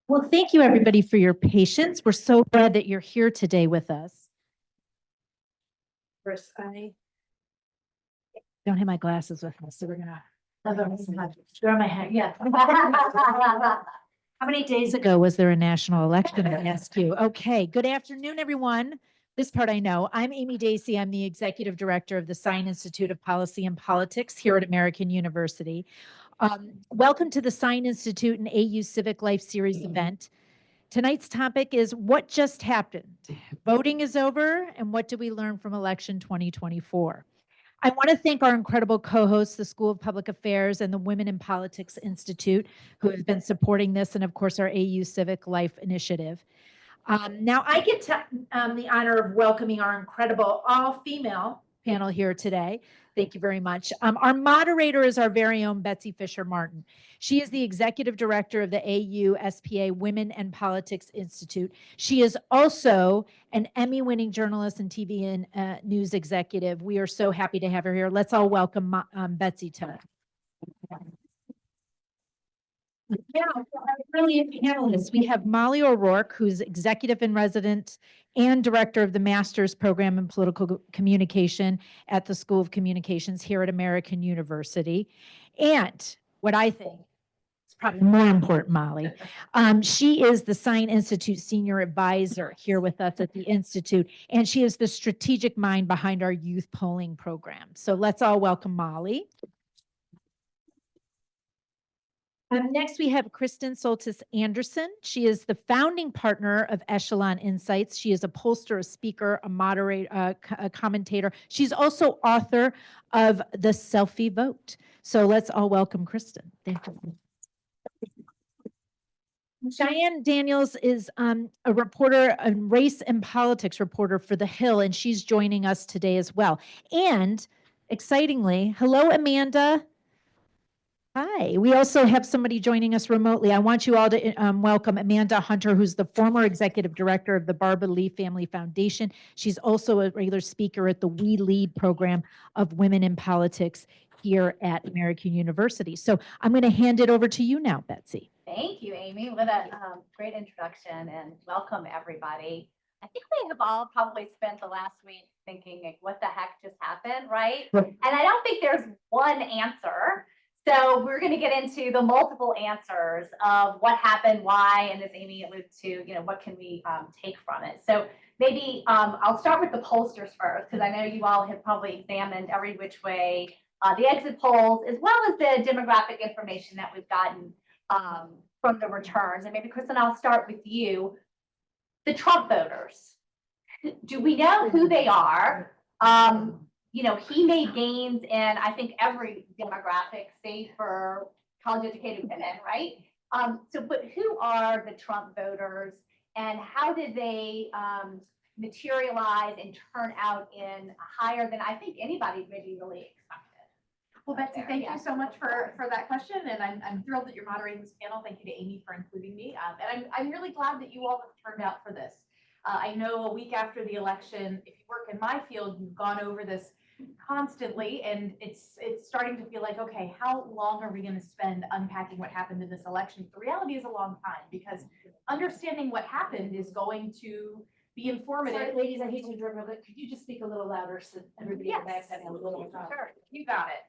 Well, thank you everybody for your patience. We're so glad that you're here today with us. First, I don't have my glasses with me, so we're gonna throw my head. Yeah. How many days ago was there a national election? I ask you. Okay. Good afternoon, everyone. This part I know. I'm Amy Dacey. I'm the executive director of the Sine Institute of Policy and Politics here at American University. Welcome to the Sine Institute and AU Civic Life Series event. Tonight's topic is what just happened. Voting is over, and what did we learn from election 2024? I want to thank our incredible co-hosts, the School of Public Affairs and the Women in Politics Institute, who have been supporting this, and of course our AU Civic Life initiative. Now I get the honor of welcoming our incredible all-female panel here today. Thank you very much. Our moderator is our very own Betsy Fischer Martin. She is the executive director of the AU SPA Women and Politics Institute. She is also an Emmy-winning journalist and TV and news executive. We are so happy to have her here. Let's all welcome Betsy to Yeah, brilliant panelists. We have Molly O'Rourke, who's executive in residence and director of the master's program in political communication at the School of Communications here at American University. And what I think is probably more important, Molly, she is the Sine Institute senior advisor here with us at the Institute, and she is the strategic mind behind our youth polling program. So let's all welcome Molly. Next, we have Kristen Soltis Anderson. She is the founding partner of Echelon Insights. She is a pollster, a speaker, a moderator, a commentator. She's also author of The Selfie Vote. So let's all welcome Kristen. Thank you. Cheyanne Daniels is a reporter, a race and politics reporter for The Hill, and she's joining us today as well. And excitingly, hello, Amanda. Hi, we also have somebody joining us remotely. I want you all to welcome Amanda Hunter, who's the former executive director of the Barbara Lee Family Foundation. She's also a regular speaker at the We Lead program of Women in Politics here at American University. So I'm going to hand it over to you now, Betsy. Thank you, Amy. What a great introduction, and welcome everybody. I think we have all probably spent the last week thinking, like, what the heck just happened, right? And I don't think there's one answer. So we're going to get into the multiple answers of what happened, why, and as Amy alluded to, what can we take from it. So maybe I'll start with the pollsters first, because I know you all have probably examined every which way the exit polls, as well as the demographic information that we've gotten from the returns. And maybe, Kristen, I'll start with you. The Trump voters, do we know who they are? He made gains in, I think, every demographic, save for college-educated women, right? But who are the Trump voters, and how did they materialize and turn out in higher than I think anybody maybe really expected? Well, Betsy, thank you so much for that question, and I'm thrilled that you're moderating this panel. Thank you to Amy for including me, and I'm really glad that you all have turned out for this. I know a week after the election, if you work in my field, you've gone over this constantly, and it's starting to feel like, okay, how long are we going to spend unpacking what happened in this election? The reality is a long time, because understanding what happened is going to be informative. Sorry, ladies, I hate to interrupt, but could you just speak a little louder so everybody in the back having a little time? Sure, you got it.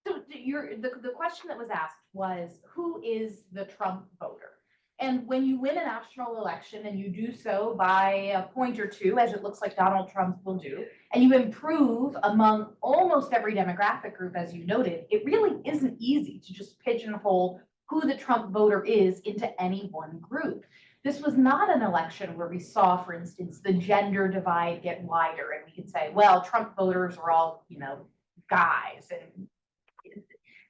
So the question that was asked was, who is the Trump voter? And when you win a national election, and you do so by a point or two, as it looks like Donald Trump will do, and you improve among almost every demographic group, as you noted, it really isn't easy to just pigeonhole who the Trump voter is into any one group. This was not an election where we saw, for instance, the gender divide get wider, and we could say, well, Trump voters are all, guys, and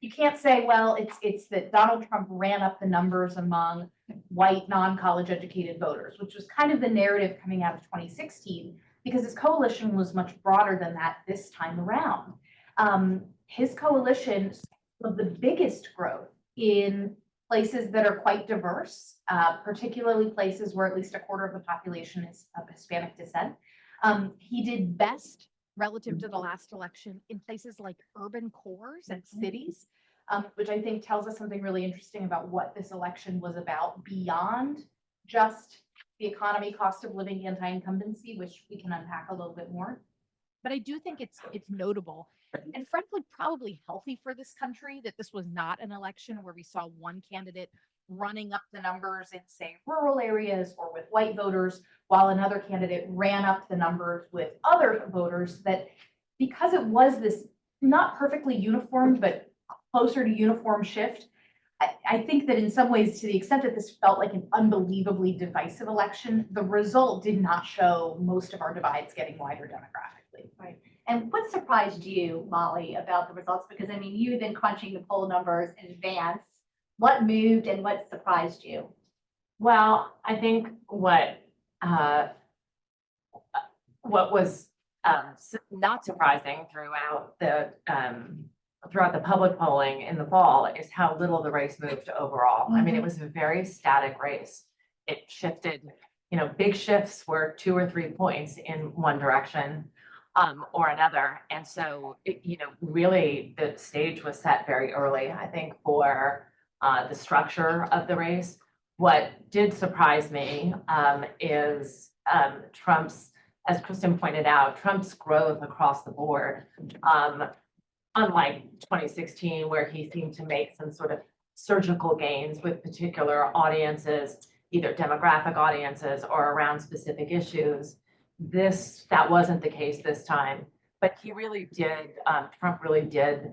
you can't say, well, it's that Donald Trump ran up the numbers among white, non-college educated voters, which was kind of the narrative coming out of 2016, because his coalition was much broader than that this time around. His coalition saw the biggest growth in places that are quite diverse, particularly places where at least a quarter of the population is of Hispanic descent. He did best relative to the last election in places like urban cores and cities. which I think tells us something really interesting about what this election was about beyond just the economy, cost of living, anti-incumbency, which we can unpack a little bit more. But I do think it's notable and frankly probably healthy for this country that this was not an election where we saw one candidate running up the numbers in, say, rural areas or with white voters, while another candidate ran up the numbers with other voters. That because it was this not perfectly uniform, but closer to uniform shift, I think that in some ways, to the extent that this felt like an unbelievably divisive election, the result did not show most of our divides getting wider demographically. Right. And what surprised you, Molly, about the results? Because I mean, you've been crunching the poll numbers in advance. What moved and what surprised you? Well, I think what was not surprising throughout the public polling in the fall is how little the race moved overall. I mean, it was a very static race. It shifted, big shifts were 2 or 3 points in one direction or another. And so, really the stage was set very early, I think, for the structure of the race. What did surprise me is Trump's, as Kristen pointed out, Trump's growth across the board. Unlike 2016, where he seemed to make some sort of surgical gains with particular audiences, either demographic audiences or around specific issues. That wasn't the case this time, but he really did, Trump really did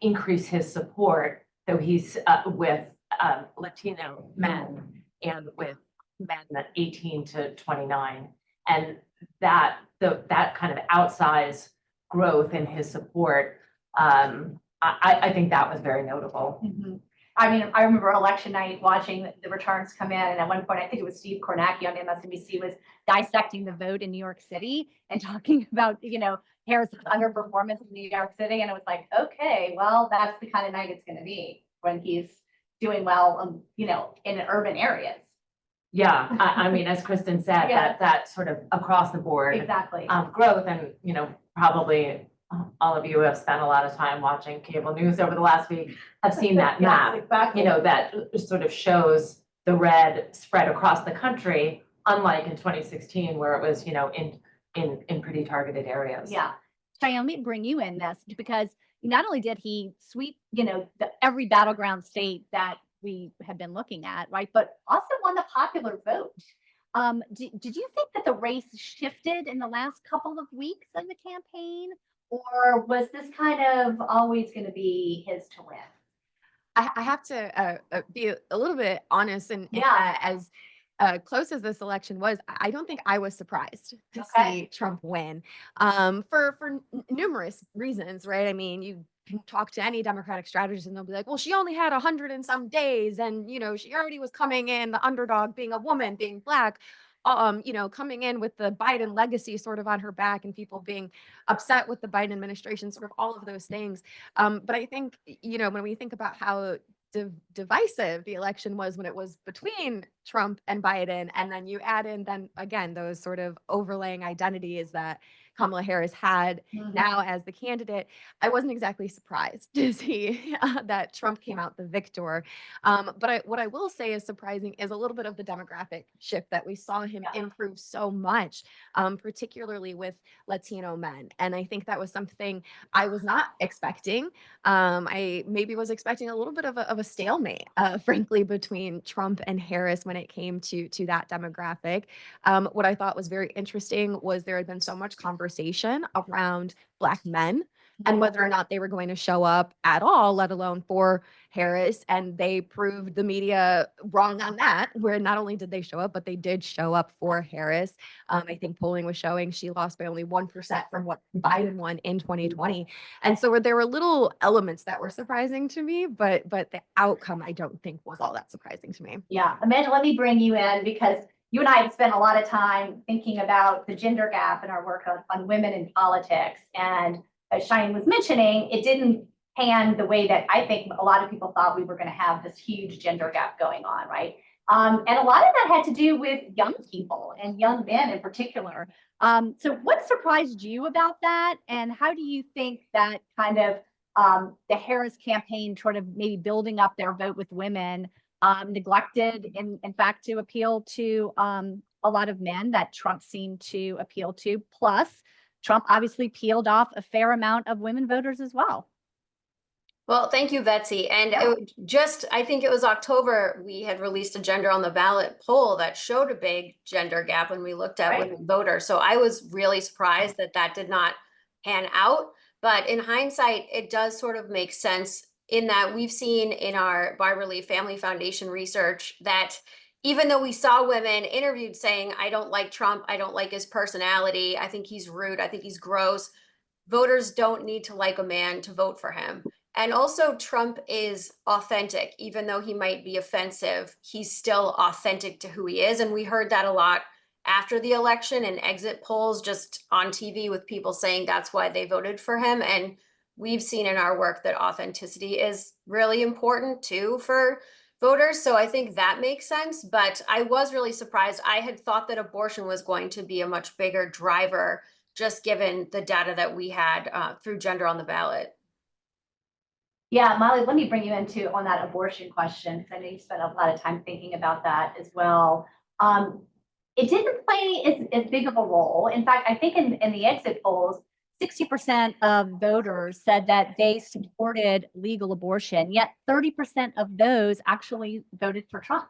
increase his support, though he's with Latino men and with men 18 to 29. And that kind of outsized growth in his support, I think that was very notable. I mean, I remember election night watching the returns come in, and at one point, I think it was Steve Kornacki on MSNBC was dissecting the vote in New York City and talking about, Harris's underperformance in New York City, and it was like, okay, well, that's the kind of night it's going to be when he's doing well, in urban areas. Yeah, I mean, as Kristen said, Yeah. that sort of across the board Exactly. growth, and probably all of you have spent a lot of time watching cable news over the last week, have seen that map, Exactly. that sort of shows the red spread across the country, unlike in 2016, where it was, in pretty targeted areas. Yeah. Cheyanne, let me bring you in this because not only did he sweep, every battleground state that we have been looking at, right, but also won the popular vote. Did you think that the race shifted in the last couple of weeks of the campaign, or was this kind of always going to be his to win? I have to be a little bit honest, and Yeah. as close as this election was, I don't think I was surprised to Okay. see Trump win for numerous reasons, right? I mean, you can talk to any Democratic strategist and they'll be like, well, she only had 100 and some days, and she already was coming in the underdog, being a woman, being Black. Coming in with the Biden legacy sort of on her back, and people being upset with the Biden administration, sort of all of those things. But I think, when we think about how divisive the election was when it was between Trump and Biden, and then you add in then again those sort of overlaying identities that Kamala Harris had now as the candidate, I wasn't exactly surprised to see that Trump came out the victor. But what I will say is surprising is a little bit of the demographic shift that we saw him improve so much, particularly with Latino men. And I think that was something I was not expecting. I maybe was expecting a little bit of a stalemate, frankly, between Trump and Harris when it came to that demographic. What I thought was very interesting was there had been so much conversation around Black men and whether or not they were going to show up at all, let alone for Harris. And they proved the media wrong on that, where not only did they show up, but they did show up for Harris. I think polling was showing she lost by only 1% from what Biden won in 2020. And so there were little elements that were surprising to me, but the outcome I don't think was all that surprising to me. Yeah. Amanda, let me bring you in because you and I have spent a lot of time thinking about the gender gap in our work on women in politics. And as Cheyanne was mentioning, it didn't pan the way that I think a lot of people thought we were going to have this huge gender gap going on, right? And a lot of that had to do with young people and young men in particular. So what surprised you about that? And how do you think that kind of The Harris campaign sort of maybe building up their vote with women, neglected in fact to appeal to a lot of men that Trump seemed to appeal to. Plus, Trump obviously peeled off a fair amount of women voters as well. Well, thank you, Betsy. And I think it was October, we had released a gender on the ballot poll that showed a big gender gap when we looked at women voters. So I was really surprised that that did not pan out. But in hindsight, it does sort of make sense in that we've seen in our Barbara Lee Family Foundation research that even though we saw women interviewed saying, I don't like Trump, I don't like his personality, I think he's rude, I think he's gross, voters don't need to like a man to vote for him. And also Trump is authentic, even though he might be offensive, he's still authentic to who he is. And we heard that a lot after the election and exit polls just on TV with people saying that's why they voted for him. And we've seen in our work that authenticity is really important too for voters. So I think that makes sense. But I was really surprised. I had thought that abortion was going to be a much bigger driver, just given the data that we had through gender on the ballot. Yeah, Molly, let me bring you into on that abortion question, because I know you spent a lot of time thinking about that as well. It didn't play as big of a role. In fact, I think in the exit polls, 60% of voters said that they supported legal abortion, yet 30% of those actually voted for Trump.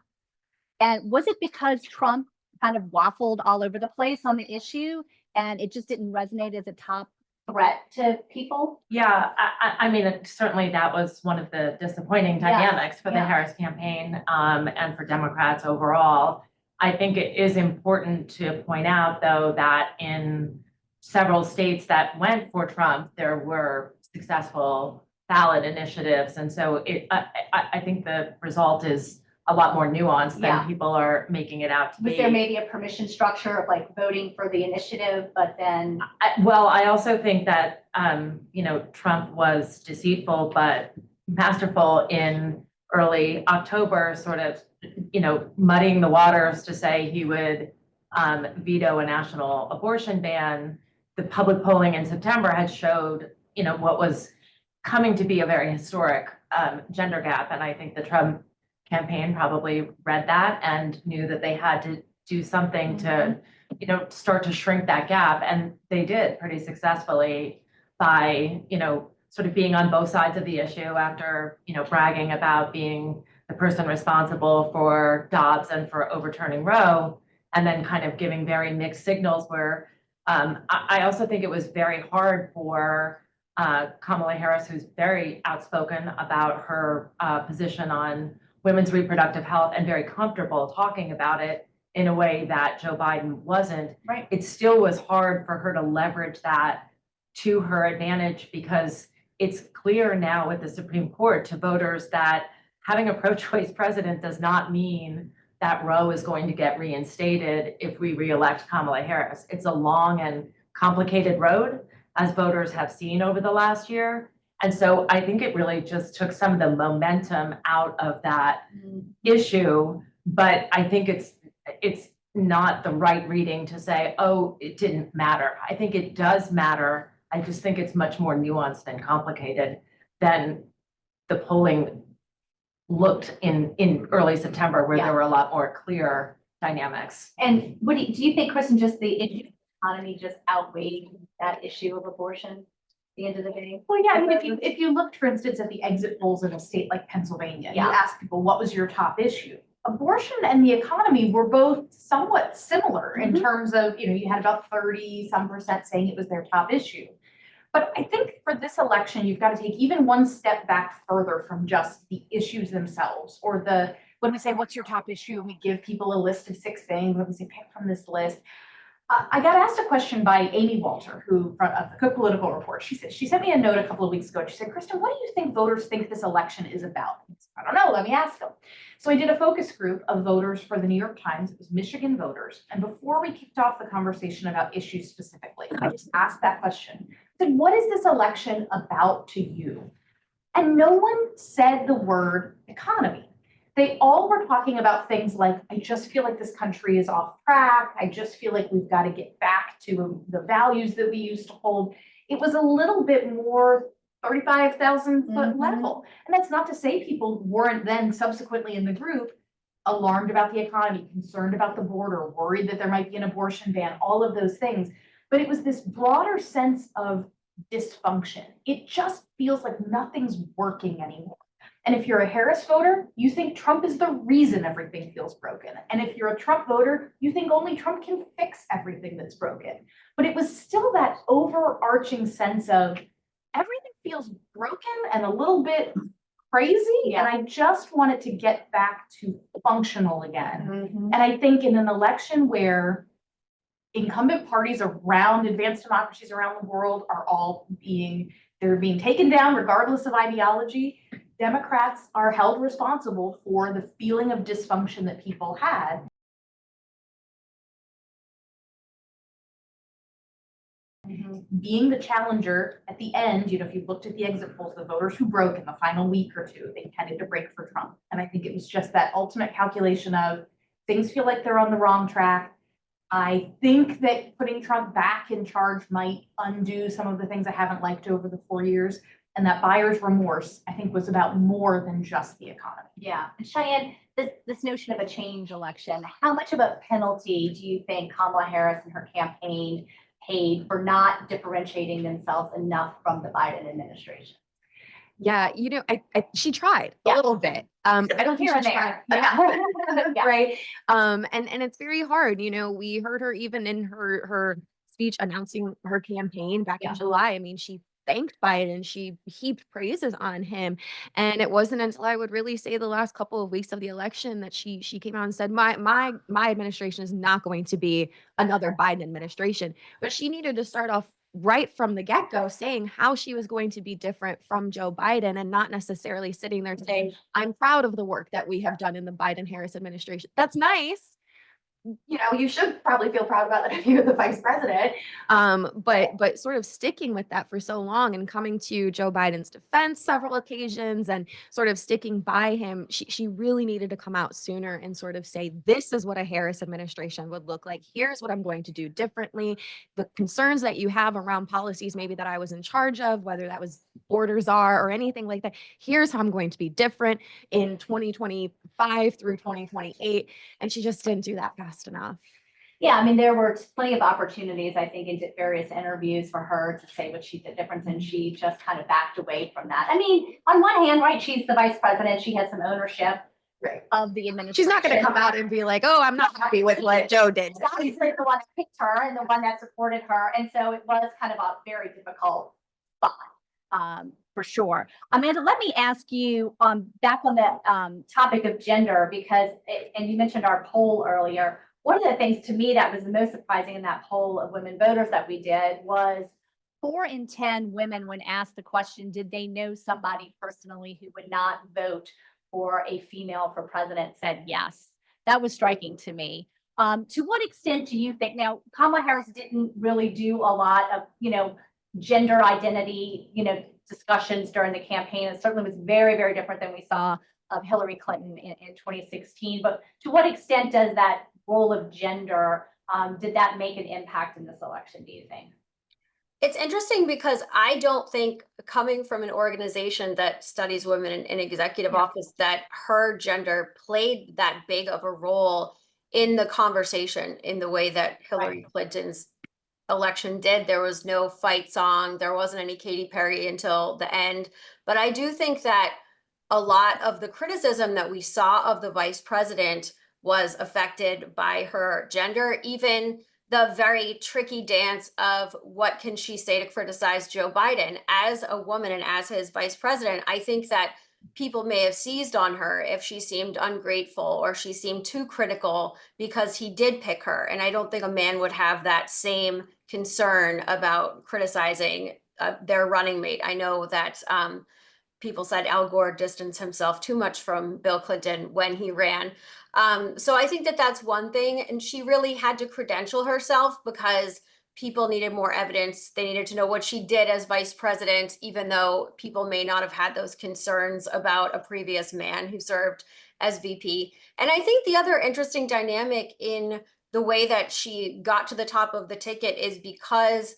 And was it because Trump kind of waffled all over the place on the issue and it just didn't resonate as a top threat to people? Yeah, I mean, certainly that was one of the disappointing dynamics for the yeah. Harris campaign and for Democrats overall. I think it is important to point out, though, that in several states that went for Trump, there were successful ballot initiatives. And so I think the result is a lot more nuanced than people are making it out to be. Was there maybe a permission structure of like voting for the initiative, but then? Well, I also think that, Trump was deceitful, but masterful in early October, sort of, muddying the waters to say he would veto a national abortion ban. The public polling in September had showed, what was coming to be a very historic gender gap. And I think the Trump campaign probably read that and knew that they had to do something to, start to shrink that gap. And they did pretty successfully by, sort of being on both sides of the issue after, bragging about being the person responsible for Dobbs and for overturning Roe, and then kind of giving very mixed signals where I also think it was very hard for Kamala Harris, who's very outspoken about her position on women's reproductive health and very comfortable talking about it in a way that Joe Biden wasn't. Right. It still was hard for her to leverage that to her advantage, because it's clear now with the Supreme Court to voters that having a pro-choice president does not mean that Roe is going to get reinstated if we reelect Kamala Harris. It's a long and complicated road, as voters have seen over the last year. And so I think it really just took some of the momentum out of that issue. But I think it's not the right reading to say, oh, it didn't matter. I think it does matter. I just think it's much more nuanced and complicated than the polling looked in early September, where there were a lot more clear dynamics. And what do you think, Kristen, just the issue of economy just outweighed that issue of abortion at the end of the day? Well, yeah, I mean, if you looked, for instance, at the exit polls in a state like Pennsylvania, you asked people, what was your top issue? Abortion and the economy were both somewhat similar in terms of, you had about 30% saying it was their top issue. But I think for this election, you've got to take even one step back further from just the issues themselves, or when we say, what's your top issue? And we give people a list of 6 things, and we say, pick from this list. I got asked a question by Amy Walter, who of the Cook Political Report. She sent me a note a couple of weeks ago. And she said, Kristen, what do you think voters think this election is about? I said, I don't know. Let me ask them. So I did a focus group of voters for the New York Times. It was Michigan voters. And before we kicked off the conversation about issues specifically, I just asked that question. I said, what is this election about to you? And no one said the word economy. They all were talking about things like, I just feel like this country is off track. I just feel like we've got to get back to the values that we used to hold. It was a little bit more 35,000 foot Mhm. level. And that's not to say people weren't then subsequently in the group alarmed about the economy, concerned about the border, worried that there might be an abortion ban, all of those things. But it was this broader sense of dysfunction. It just feels like nothing's working anymore. And if you're a Harris voter, you think Trump is the reason everything feels broken. And if you're a Trump voter, you think only Trump can fix everything that's broken. But it was still that overarching sense of everything feels broken and a little bit crazy. And I just want it to get back to functional again. Mhm. And I think in an election where incumbent parties around advanced democracies around the world are all they're being taken down regardless of ideology, Democrats are held responsible for the feeling of dysfunction that people had. Being the challenger at the end, if you looked at the exit polls, the voters who broke in the final week or two, they tended to break for Trump. And I think it was just that ultimate calculation of things feel like they're on the wrong track. I think that putting Trump back in charge might undo some of the things I haven't liked over the 4 years. And that buyer's remorse, I think, was about more than just the economy. Yeah, and Cheyanne, this notion of a change election, how much of a penalty do you think Kamala Harris and her campaign paid for not differentiating themselves enough from the Biden administration? Yeah, she tried a Yeah. little bit. I don't think Here she and tried there. enough, Yeah. right? And it's very hard. We heard her even in her speech announcing her campaign back Yeah. in July. I mean, she thanked Biden, she heaped praises on him. And it wasn't until I would really say the last couple of weeks of the election that she came out and said, my administration is not going to be another Biden administration. But she needed to start off right from the get-go saying how she was going to be different from Joe Biden and not necessarily sitting there saying, I'm proud of the work that we have done in the Biden-Harris administration. That's nice. You should probably feel proud about that if you're the vice president. But sort of sticking with that for so long and coming to Joe Biden's defense several occasions and sort of sticking by him, she really needed to come out sooner and sort of say, this is what a Harris administration would look like. Here's what I'm going to do differently. The concerns that you have around policies maybe that I was in charge of, whether that was borders are or anything like that, here's how I'm going to be different in 2025 through 2028. And she just didn't do that fast enough. Yeah, I mean, there were plenty of opportunities, I think, in various interviews for her to say what she did different, and she just kind of backed away from that. I mean, on one hand, right, she's the vice president, she has some ownership of the administration. She's not going to come out and be like, oh, I'm not happy with what Joe did. She's obviously the one that picked her and the one that supported her, and so it was kind of a very difficult spot. For sure. Amanda, let me ask you back on the topic of gender, because and you mentioned our poll earlier. One of the things to me that was the most surprising in that poll of women voters that we did was 4 in 10 women, when asked the question, did they know somebody personally who would not vote for a female for president, said yes. That was striking to me. To what extent do you think, now Kamala Harris didn't really do a lot of, gender identity, discussions during the campaign. It certainly was very, very different than we saw of Hillary Clinton in 2016. But to what extent does that role of gender, did that make an impact in this election, do you think? It's interesting because I don't think, coming from an organization that studies women in executive office, that her gender played that big of a role in the conversation in the way that Hillary Clinton's election did. There was no fight song. There wasn't any Katy Perry until the end. But I do think that a lot of the criticism that we saw of the vice president was affected by her gender. Even the very tricky dance of what can she say to criticize Joe Biden as a woman and as his vice president. I think that people may have seized on her if she seemed ungrateful or she seemed too critical because he did pick her. And I don't think a man would have that same concern about criticizing their running mate. I know that people said Al Gore distanced himself too much from Bill Clinton when he ran. So I think that that's one thing. And she really had to credential herself because people needed more evidence. They needed to know what she did as vice president, even though people may not have had those concerns about a previous man who served as VP. And I think the other interesting dynamic in the way that she got to the top of the ticket is because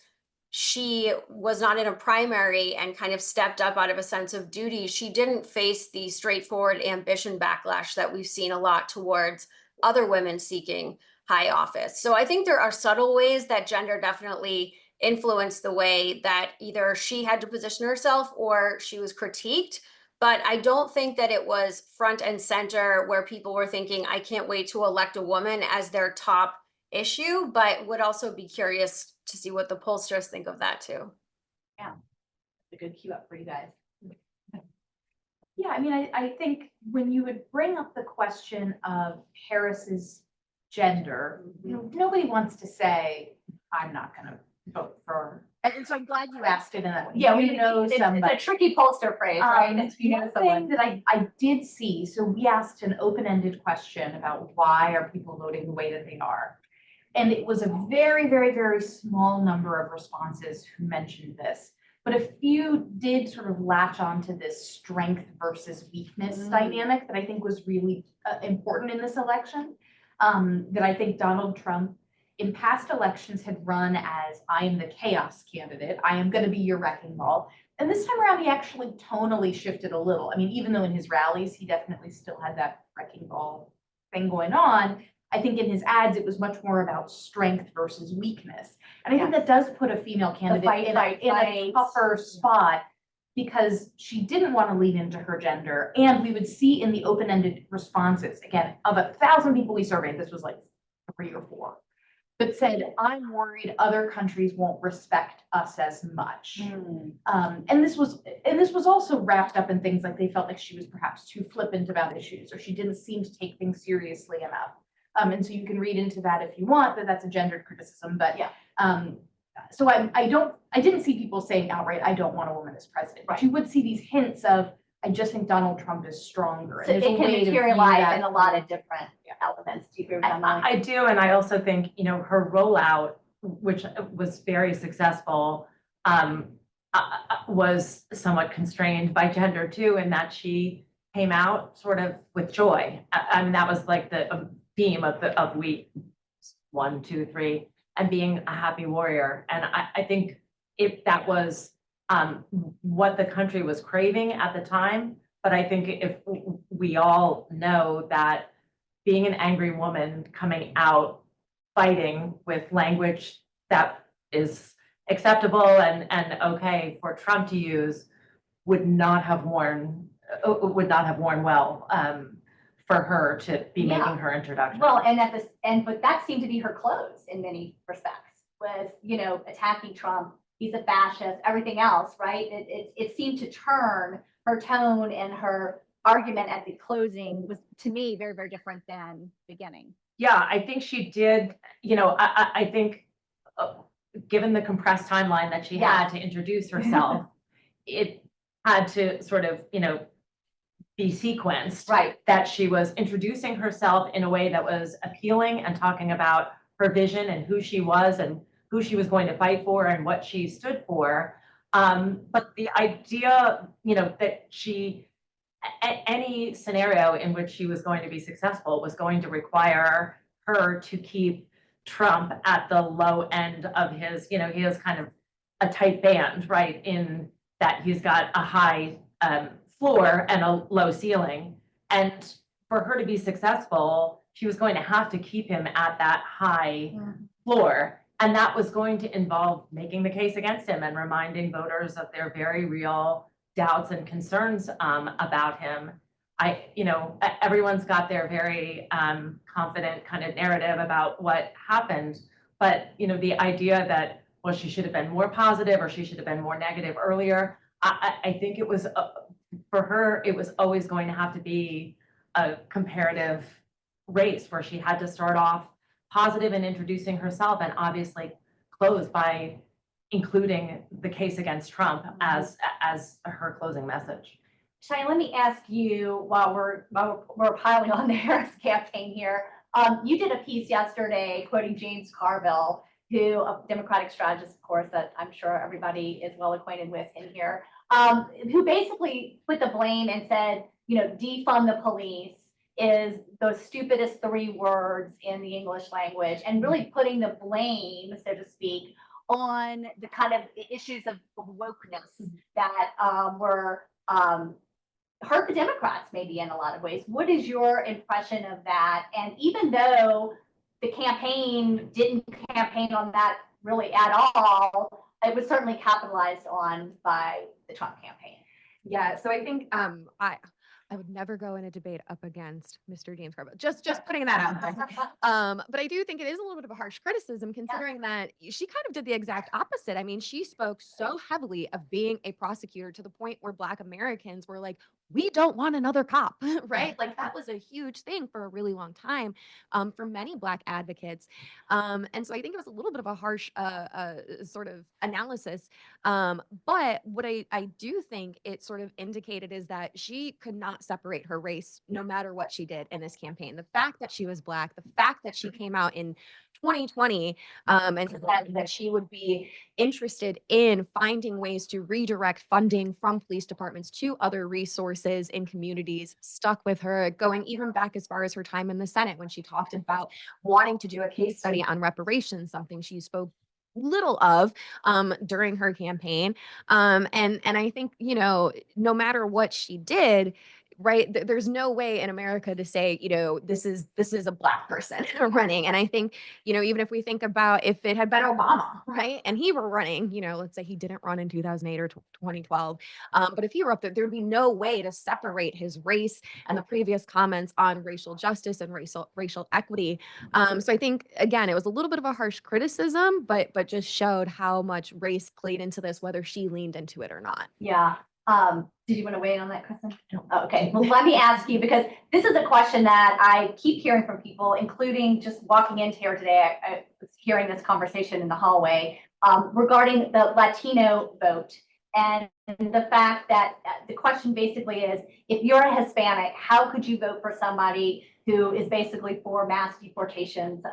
she was not in a primary and kind of stepped up out of a sense of duty, she didn't face the straightforward ambition backlash that we've seen a lot towards other women seeking high office. So I think there are subtle ways that gender definitely influenced the way that either she had to position herself or she was critiqued. But I don't think that it was front and center where people were thinking, I can't wait to elect a woman as their top issue, but would also be curious to see what the pollsters think of that too. A good cue up for you guys. Yeah, I mean, I think when you would bring up the question of Harris's gender, nobody wants to say, I'm not gonna vote for. And so I'm glad you asked. Asked it in that way. Yeah, we know It's somebody. a tricky pollster phrase, right? If you know One someone. thing that I did see, so we asked an open-ended question about why are people voting the way that they are? And it was a very, very, very small number of responses who mentioned this. But a few did sort of latch onto this strength versus weakness dynamic that I think was really important in this election. That I think Donald Trump in past elections had run as, I am the chaos candidate, I am gonna be your wrecking ball. And this time around, he actually tonally shifted a little. I mean, even though in his rallies, he definitely still had that wrecking ball thing going on, I think in his ads, it was much more about strength versus weakness. And I think that does put a female candidate fight, in fight, a fight. tougher spot because she didn't want to lean into her gender. And we would see in the open-ended responses, again, of 1,000 people we surveyed, this was like 3 or 4, but said, I'm worried other countries won't respect us as much. And this was also wrapped up in things like they felt like she was perhaps too flippant about issues, or she didn't seem to take things seriously enough. And so you can read into that if you want, that that's a gendered criticism, but Yeah. So I didn't see people saying outright, I don't want a woman as president, but you would see these hints of, I just think Donald Trump is stronger. So And it there's a can way to view materialize that in a lot through- of different elements. Do you agree with that, Molly? I do, and I also think, you know, her rollout, which was very successful, was somewhat constrained by gender too, in that she came out sort of with joy. I mean, that was like the theme of week 1, 2, 3, and being a happy warrior. And I think if that was what the country was craving at the time, but I think if we all know that being an angry woman coming out fighting with language that is acceptable and okay for Trump to use would not have worn well for her to be Yeah. making her introduction. Well, but that seemed to be her close in many respects, was, you know, attacking Trump, he's a fascist, everything else, right? It seemed to turn her tone and her argument at the closing was, to me, very, very different than beginning. Yeah, I think she did, you know, I think given the compressed timeline that she had to introduce herself, it had to sort of, you know, be sequenced. Right. That she was introducing herself in a way that was appealing and talking about her vision and who she was and who she was going to fight for and what she stood for. But the idea, you know, that any scenario in which she was going to be successful was going to require her to keep Trump at the low end of his, you know, he has kind of a tight band, right? In that he's got a high floor and a low ceiling. And for her to be successful, she was going to have to keep him at that high floor. And that was going to involve making the case against him and reminding voters of their very real doubts and concerns about him. You know, everyone's got their very confident kind of narrative about what happened, but, you know, the idea that, well, she should have been more positive or she should have been more negative earlier, I think it was, for her, it was always going to have to be a comparative race where she had to start off positive in introducing herself and obviously close by including the case against Trump as her closing message. Cheyanne, let me ask you, while we're piling on the Harris campaign here, you did a piece yesterday quoting James Carville, who, a Democratic strategist, of course, that I'm sure everybody is well acquainted with in here, who basically put the blame and said, you know, defund the police is the stupidest 3 words in the English language, and really putting the blame, so to speak, on the kind of issues of wokeness that were hurt the Democrats maybe in a lot of ways. What is your impression of that? And even though the campaign didn't campaign on that really at all, it was certainly capitalized on by the Trump campaign. Yeah, so I think I would never go in a debate up against Mr. Dean Scarborough. Just putting that out there. But I do think it is a little bit of a harsh criticism considering that she kind of did the exact opposite. I mean, she spoke so heavily of being a prosecutor to the point where Black Americans were like, we don't want another cop, right? Like that was a huge thing for a really long time for many Black advocates. And so I think it was a little bit of a harsh sort of analysis. But what I do think it sort of indicated is that she could not separate her race no matter what she did in this campaign. The fact that she was Black, the fact that she came out in 2020 and said that she would be interested in finding ways to redirect funding from police departments to other resources in communities stuck with her, going even back as far as her time in the Senate when she talked about wanting to do a case study on reparations, something she spoke little of during her campaign. And I think, you know, no matter what she did, right, there's no way in America to say, you know, this is a Black person running. And I think, you know, even if we think about if it had been Obama, right, and he were running, you know, let's say he didn't run in 2008 or 2012, but if he were up there, there'd be no way to separate his race and the previous comments on racial justice and racial equity. So I think again, it was a little bit of a harsh criticism, but just showed how much race played into this, whether she leaned into it or not. Yeah. Did you want to weigh in on that, Kristen? Oh, okay. Well, let me ask you, because this is a question that I keep hearing from people, including just walking into here today. I was hearing this conversation in the hallway regarding the Latino vote. And the fact that the question basically is, if you're a Hispanic, how could you vote for somebody who is basically for mass deportations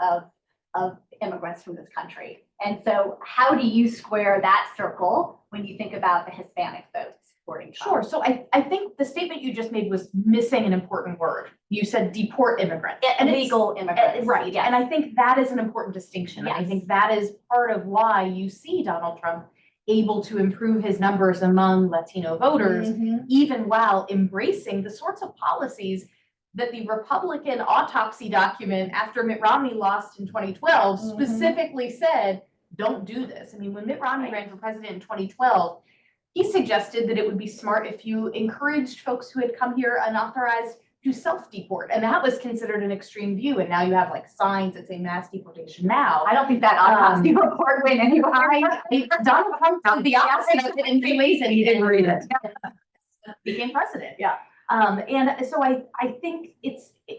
of immigrants from this country? And so how do you square that circle when you think about the Hispanic votes supporting Trump? Sure. So I think the statement you just made was missing an important word. You said deport immigrants. And it's- Illegal immigrants. Right. Yes. And I think that is an important distinction. And I Yes. think that is part of why you see Donald Trump able to improve his numbers among Latino voters, Mhm. even while embracing the sorts of policies that the Republican autopsy document after Mitt Romney lost in 2012 Mhm. specifically said, don't do this. I mean, when Mitt Romney ran for president in 2012, he suggested that it would be smart if you encouraged folks who had come here unauthorized to self-deport. And that was considered an extreme view. And now you have like signs that say mass deportation now. I don't think that autopsy report went anywhere. Donald Trump did the opposite of it in many ways, and he didn't read it. Became president. Yeah. And so I think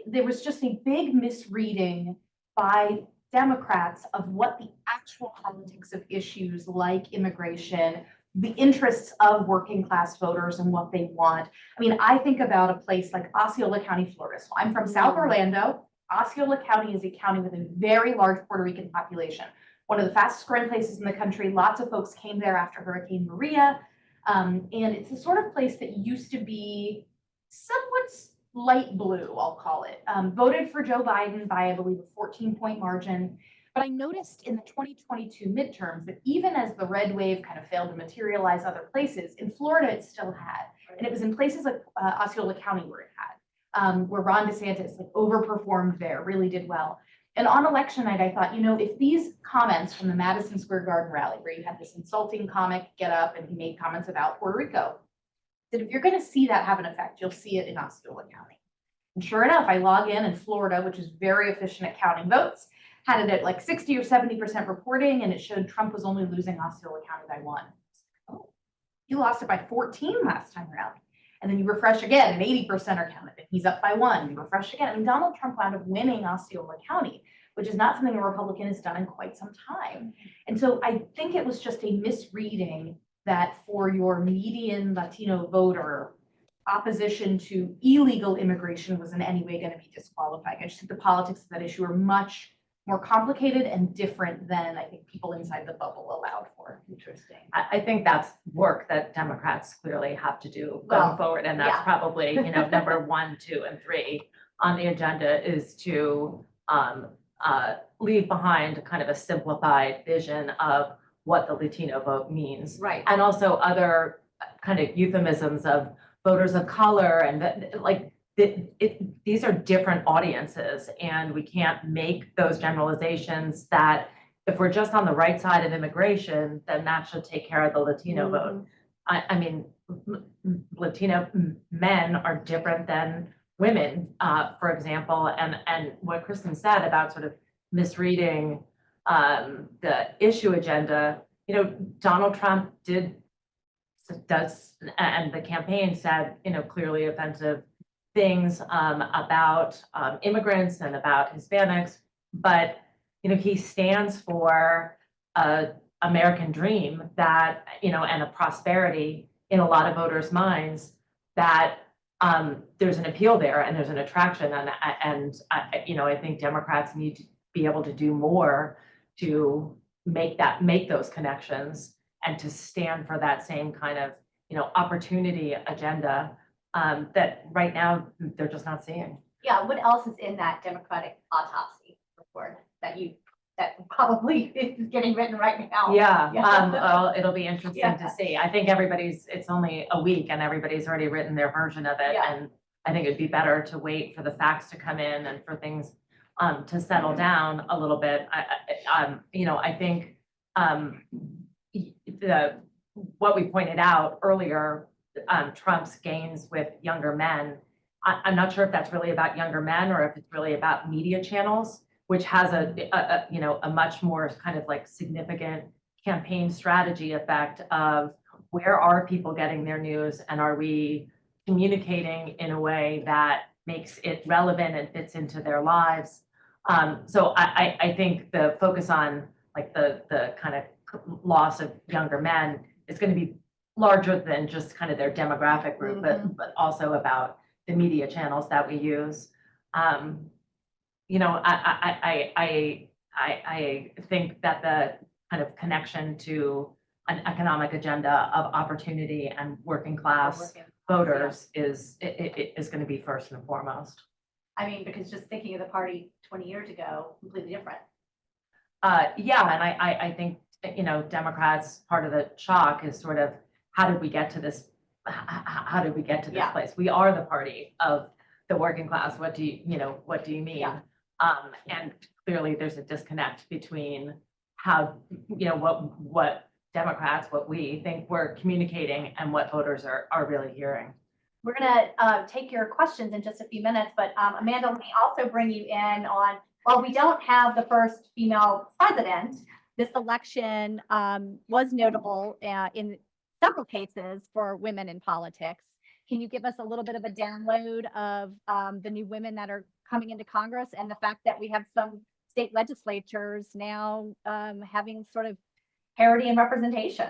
there was just a big misreading by Democrats of what the actual politics of issues like immigration, the interests of working class voters and what they want. I mean, I think about a place like Osceola County, Florida. So I'm from South Orlando. Osceola County is a county with a very large Puerto Rican population. One of the fastest growing places in the country. Lots of folks came there after Hurricane Maria. And it's the sort of place that used to be somewhat light blue, I'll call it. Voted for Joe Biden by, I believe, a 14-point margin. But I noticed in the 2022 midterms that even as the red wave kind of failed to materialize other places, in Florida it still had. And it was in places like Osceola County where it had, where Ron DeSantis like overperformed there, really did well. And on election night, I thought, you know, if these comments from the Madison Square Garden rally, where you had this insulting comic get up and he made comments about Puerto Rico, that if you're going to see that have an effect, you'll see it in Osceola County. And sure enough, I log in Florida, which is very efficient at counting votes, had it at like 60 or 70% reporting, and it showed Trump was only losing Osceola County by 1. Oh, he lost it by 14 last time around. And then you refresh again, and 80% are counted, and he's up by 1. You refresh again. I mean, Donald Trump wound up winning Osceola County, which is not something a Republican has done in quite some time. And so I think it was just a misreading that for your median Latino voter, opposition to illegal immigration was in any way going to be disqualifying. I just think the politics of that issue are much more complicated and different than I think people inside the bubble allowed for. Interesting. I think that's work that Democrats clearly have to do going Well, forward. And that's yeah. probably, you know, number 1, 2, and 3 on the agenda is to leave behind kind of a simplified vision of what the Latino vote means. Right. And also other kind of euphemisms of voters of color and these are different audiences, and we can't make those generalizations that if we're just on the right side of immigration, then that should take care of the Latino vote. I mean, Latino men are different than women, for example, and what Kristen said about sort of misreading the issue agenda, Donald Trump does, and the campaign said, clearly offensive things about immigrants and about Hispanics, but he stands for a American dream that, and a prosperity in a lot of voters' minds that there's an appeal there and there's an attraction, and I think Democrats need to be able to do more to make those connections and to stand for that same kind of opportunity agenda that right now they're just not seeing. Yeah, what else is in that Democratic autopsy report that probably is getting written right now? Yeah, Yeah. well, it'll be interesting Yeah. to see. I think it's only a week and everybody's already written their version of it. Yeah. And I think it'd be better to wait for the facts to come in and for things to settle down a little bit. I think what we pointed out earlier, Trump's gains with younger men, I'm not sure if that's really about younger men or if it's really about media channels, which has a much more kind of like significant campaign strategy effect of where are people getting their news and are we communicating in a way that makes it relevant and fits into their lives. So I think the focus on like the kind of loss of younger men is going to be larger than just kind of their demographic group, but also about the media channels that we use. I think that the kind of connection to an economic agenda of opportunity and working class voters is going to be first and foremost. I mean, because just thinking of the party 20 years ago, completely different. Yeah, and I think, Democrats, part of the shock is sort of, how did we get to this? How did we get to this place? We are the party of the working class. What do you mean? Yeah. And clearly there's a disconnect between how, what Democrats, what we think we're communicating and what voters are really hearing. We're gonna take your questions in just a few minutes, but Amanda, let me also bring you in on, while we don't have the first female president, this election was notable in several cases for women in politics. Can you give us a little bit of a download of the new women that are coming into Congress and the fact that we have some state legislatures now having sort of parity and representation?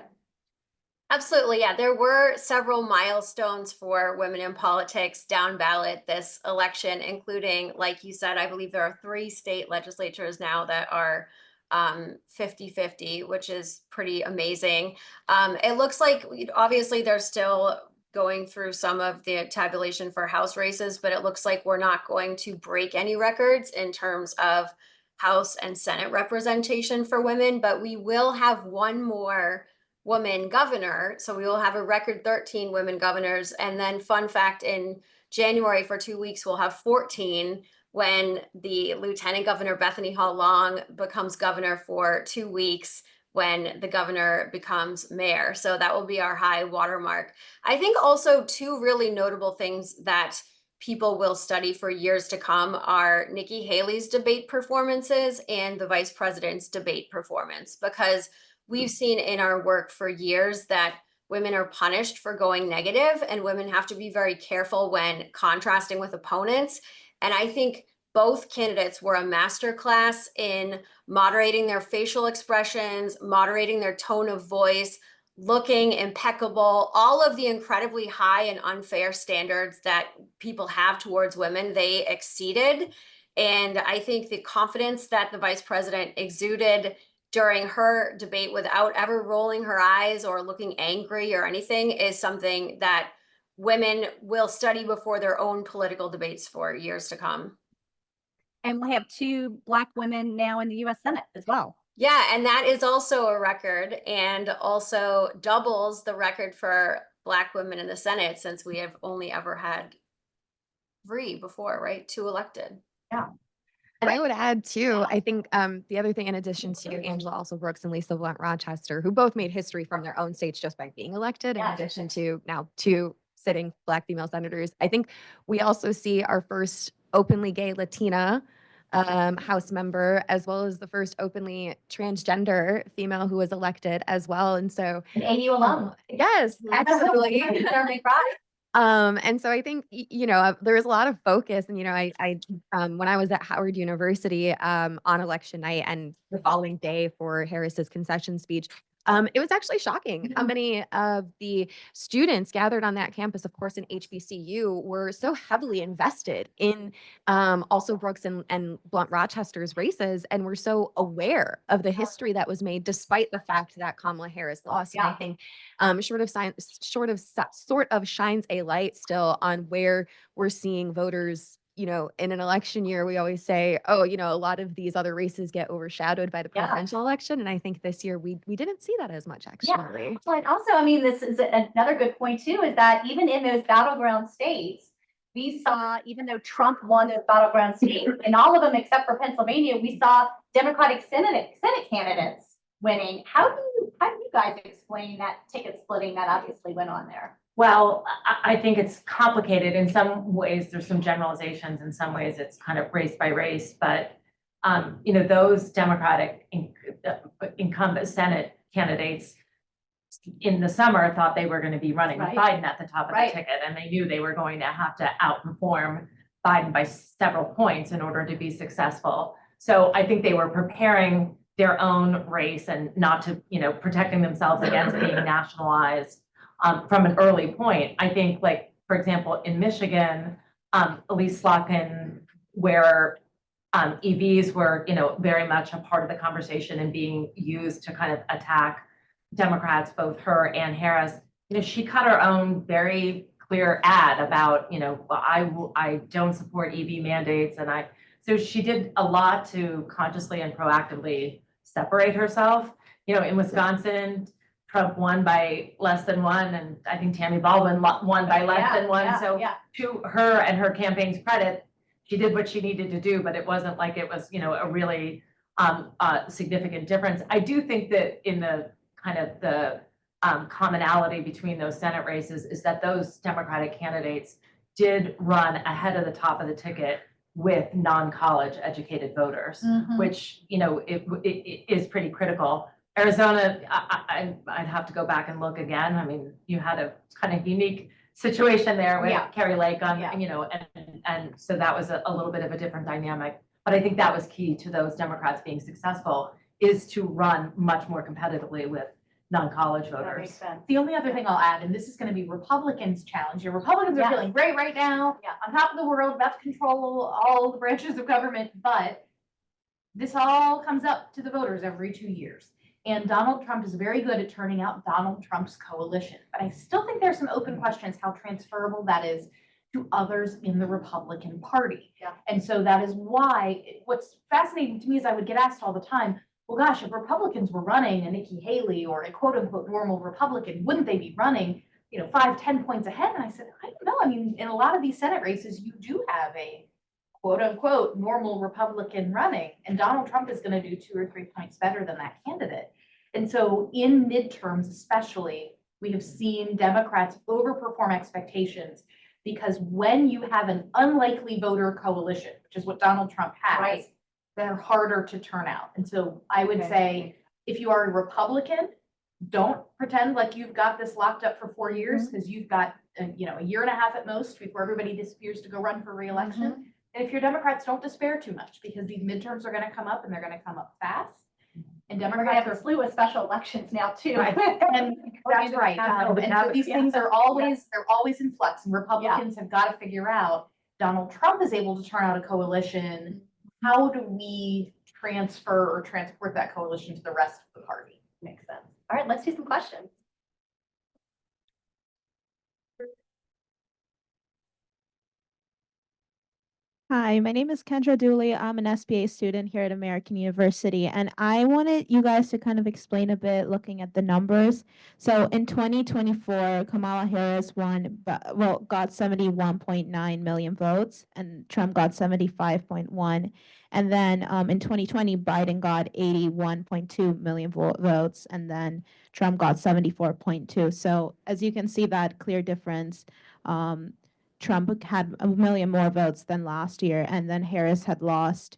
Absolutely, yeah. There were several milestones for women in politics down ballot this election, including, like you said, I believe there are 3 state legislatures now that are 50-50, which is pretty amazing. It looks like obviously they're still going through some of the tabulation for House races, but it looks like we're not going to break any records in terms of House and Senate representation for women, but we will have one more woman governor. So we will have a record 13 women governors. And then fun fact, in January for 2 weeks, we'll have 14 when the Lieutenant Governor Bethany Hall Long becomes governor for 2 weeks when the governor becomes mayor. So that will be our high watermark. I think also 2 really notable things that people will study for years to come are Nikki Haley's debate performances and the vice president's debate performance, because we've seen in our work for years that women are punished for going negative and women have to be very careful when contrasting with opponents. And I think both candidates were a masterclass in moderating their facial expressions, moderating their tone of voice, looking impeccable, all of the incredibly high and unfair standards that people have towards women, they exceeded. And I think the confidence that the vice president exuded during her debate without ever rolling her eyes or looking angry or anything is something that women will study before their own political debates for years to come. And we have 2 Black women now in the US Senate as well. Yeah, and that is also a record and also doubles the record for Black women in the Senate, since we have only ever had 3 before, right? 2 elected. And I would add too, I think the other thing in addition to Angela also Brooks and Lisa Blunt Rochester, who both made history from their own states just by being elected, in Yes. addition to now 2 sitting Black female senators. I think we also see our first openly gay Latina House member, as well as the first openly transgender female who was elected as well. And so, An AU alum. yes, absolutely. Certainly right. And so I think, there was a lot of focus and, when I was at Howard University, on election night and the following day for Harris's concession speech, it was actually shocking how many of the students gathered on that campus, of course, in HBCU, were so heavily invested in also Brooks and Blunt Rochester's races, and were so aware of the history that was made, despite the fact that Kamala Harris lost. And I think sort of shines a light still on where we're seeing voters. In an election year, we always say, oh, a lot of these other races get overshadowed by the Yeah. presidential election. And I think this year we didn't see that as much, actually. Well, and also, I mean, this is another good point too, is that even in those battleground states, we saw, even though Trump won those battleground states, in all of them except for Pennsylvania, we saw Democratic Senate candidates winning. How do you guys explain that ticket splitting that obviously went on there? Well, I think it's complicated. In some ways, there's some generalizations. In some ways, it's kind of race by race. But, those Democratic incumbent Senate candidates in the summer thought they were going to be running with Right. Biden at the top of Right. the ticket. And they knew they were going to have to outperform Biden by several points in order to be successful. So I think they were preparing their own race and not to, protecting themselves against being nationalized from an early point. I think, like, for example, in Michigan, Elise Slotkin, where EVs were, very much a part of the conversation and being used to kind of attack Democrats, both her and Harris, she cut her own very clear ad about, I don't support EV mandates. So she did a lot to consciously and proactively separate herself. In Wisconsin, Trump won by less than 1, and I think Tammy Baldwin won by less than 1. So to her and her campaign's credit, she did what she needed to do, but it wasn't like it was, a really significant difference. I do think that in the kind of the commonality between those Senate races is that those Democratic candidates did run ahead of the top of the ticket with non-college educated voters, which, it is pretty critical. Arizona, I'd have to go back and look again. I mean, you had a kind of unique situation there with Carrie Lake on, and so that was a little bit of a different dynamic. But I think that was key to those Democrats being successful, is to run much more competitively with non-college That voters. makes sense. The only other thing I'll add, and this is going to be Republicans' challenge. Your Republicans are feeling great right now, on top of the world, about to control all the branches of government, but this all comes up to the voters every 2 years. And Donald Trump is very good at turning out Donald Trump's coalition. But I still think there's some open questions how transferable that is to others in the Republican Party. Yeah. And so that is why what's fascinating to me is I would get asked all the time, well, gosh, if Republicans were running a Nikki Haley or a quote unquote normal Republican, wouldn't they be running, 5-10 points ahead? And I said, I don't know. I mean, in a lot of these Senate races, you do have a quote unquote normal Republican running, and Donald Trump is going to do 2 or 3 points better than that candidate. And so in midterms, especially, we have seen Democrats overperform expectations, because when you have an unlikely voter coalition, which is what Donald Trump has, Right. they're harder to turn out. And so I would say, if you are a Republican, don't pretend like you've got this locked up for 4 years, because you've got a year and a half at most before everybody disappears to go run for reelection. And if you're Democrats, don't despair too much, because these midterms are going to come up, and they're going to come up fast. And We're gonna Democrats have are a slew of special elections now too. Right. And that's right. And so these things are always, they're always in flux, and Republicans have got to figure out, Donald Trump is able to turn out a coalition. How do we transfer or transport that coalition to the rest of the party? Makes sense. All right, let's do some questions. Hi, my name is Kendra Dooley. I'm an SBA student here at American University, and I wanted you guys to kind of explain a bit looking at the numbers. So in 2024, Kamala Harris got 71.9 million votes, and Trump got 75.1. And then in 2020, Biden got 81.2 million votes, and then Trump got 74.2. So as you can see, that clear difference. Trump had a million more votes than last year, and then Harris had lost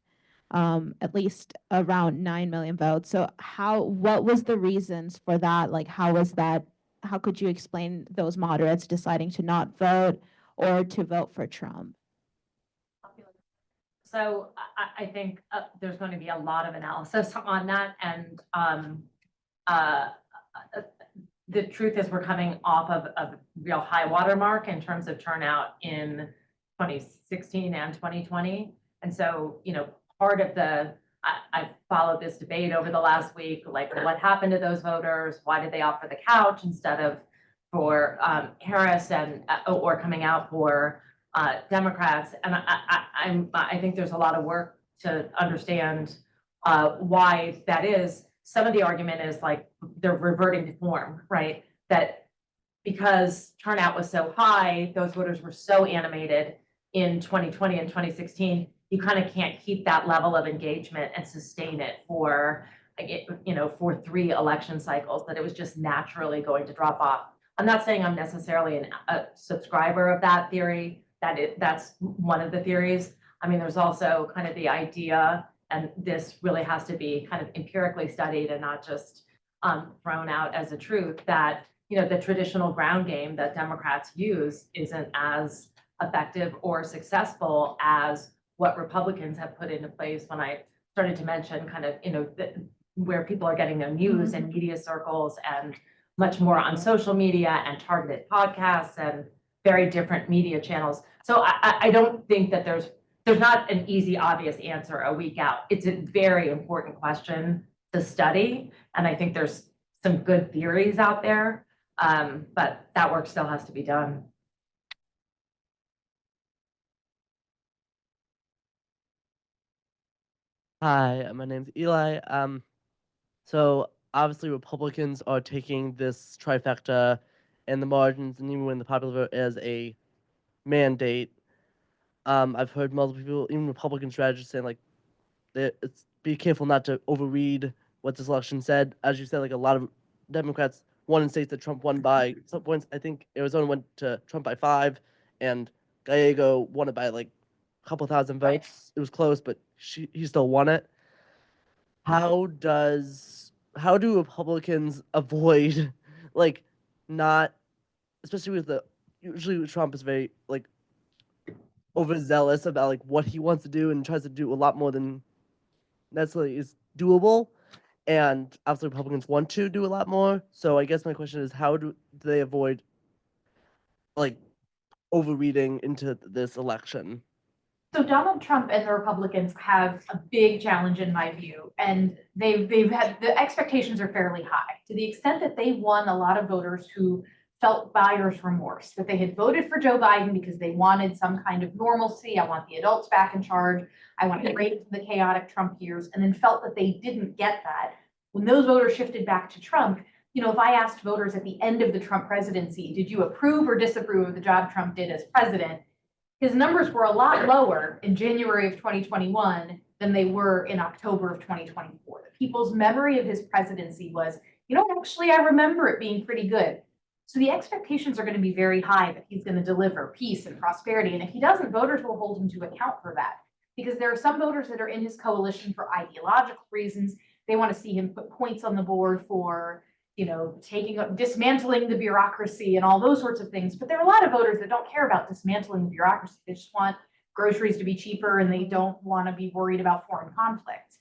at least around 9 million votes. So what was the reasons for that? Like, how could you explain those moderates deciding to not vote or to vote for Trump? So I think there's going to be a lot of analysis on that, and the truth is we're coming off of a real high watermark in terms of turnout in 2016 and 2020. And so, part of I've followed this debate over the last week, like what happened to those voters? Why did they opt for the couch instead of for Harris or coming out for Democrats? And I think there's a lot of work to understand why that is. Some of the argument is like they're reverting to form, right? That because turnout was so high, those voters were so animated in 2020 and 2016, you kind of can't keep that level of engagement and sustain it for 3 election cycles, that it was just naturally going to drop off. I'm not saying I'm necessarily a subscriber of that theory, that's one of the theories. I mean, there's also kind of the idea, and this really has to be kind of empirically studied and not just thrown out as a truth, that the traditional ground game that Democrats use isn't as effective or successful as what Republicans have put into place. When I started to mention kind of where people are getting their news and media circles, and much more on social media and targeted podcasts and very different media channels. So I don't think that there's not an easy, obvious answer a week out. It's a very important question to study. And I think there's some good theories out there, but that work still has to be done. Hi, my name's Eli. So obviously Republicans are taking this trifecta and the margins and even when the popular vote as a mandate. I've heard multiple people, even Republican strategists, saying like, be careful not to overread what this election said. As you said, like a lot of Democrats won in states that Trump won by some points. I think Arizona went to Trump by 5, and Gallego won it by like a couple thousand votes. It was close, but he still won it. How do Republicans avoid like not, especially usually Trump is very like overzealous about like what he wants to do and tries to do a lot more than necessarily is doable, and obviously Republicans want to do a lot more. So I guess my question is, how do they avoid like overreading into this election? So Donald Trump and the Republicans have a big challenge in my view, and they've had, the expectations are fairly high to the extent that they won a lot of voters who felt buyer's remorse, that they had voted for Joe Biden because they wanted some kind of normalcy. I want the adults back in charge. I want to break from the chaotic Trump years, and then felt that they didn't get that. When those voters shifted back to Trump, if I asked voters at the end of the Trump presidency, did you approve or disapprove of the job Trump did as president? His numbers were a lot lower in January of 2021 than they were in October of 2024. The people's memory of his presidency was, actually, I remember it being pretty good. So the expectations are going to be very high that he's going to deliver peace and prosperity. And if he doesn't, voters will hold him to account for that. Because there are some voters that are in his coalition for ideological reasons. They want to see him put points on the board for, dismantling the bureaucracy and all those sorts of things. But there are a lot of voters that don't care about dismantling the bureaucracy. They just want groceries to be cheaper, and they don't want to be worried about foreign conflicts.